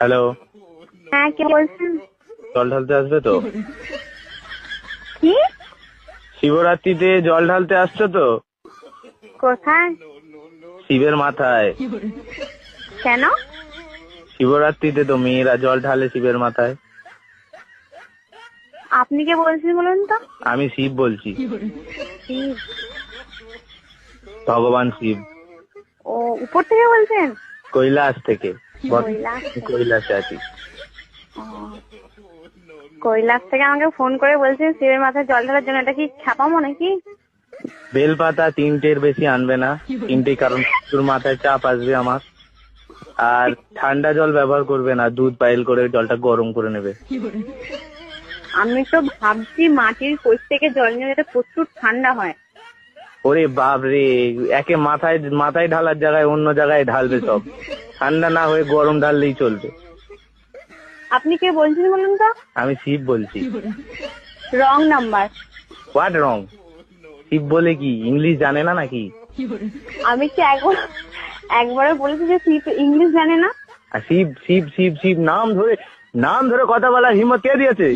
Hello, হ্যাঁ, কে বলছেন? জল ঢালতে আসবে তো? কি? শিবরাত্রিতে জল ঢালতে আসছো তো? কোথায়? শিবের মাথায়। কেন? শিবরাত্রিতে তো মেয়েরা জল ঢালে শিবের মাথায়। আপনি কে বলছেন বলুন তো? আমি শিব বলছি, শিব? ভগবান শিব। ও, উপর থেকে বলছেন? কৈলাস থেকে। কৈলাস থেকে? কৈলাসে আছি। ও, কৈলাস থেকে আমাকে ফোন করে বলছেন শিবের মাথায় জল ঢালার জন্য। এটা কি ছাপামো নাকি? বেলপাতা 3টের বেশি আনবে না। 3টে, কারণ তোর মাথায় চাপ আসবে আমার। আর ঠান্ডা জল ব্যবহার করবে না, দুধ পাইল করে জলটা গরম করে নেবে। আমি তো ভাবছি মাটির কোষ থেকে জল নিয়ে যেতে প্রচুর ঠান্ডা হয়। ওরে বাপ রে, একে মাথায় মাথায় ঢালার জায়গায় অন্য জায়গায় ঢালবে সব। ঠান্ডা না হয়ে গরম ঢাললেই চলবে। আপনি কে বলছেন বলুন তো? আমি শিব বলছি। Wrong number. What wrong? Shiv বলে কি ইংলিশ জানে না নাকি? আমি কি একবারও বলেছি যে শিব ইংলিশ জানে না? আর শিব শিব শিব শিব নাম ধরে কথা বলার হিম্মত কে দিয়েছে?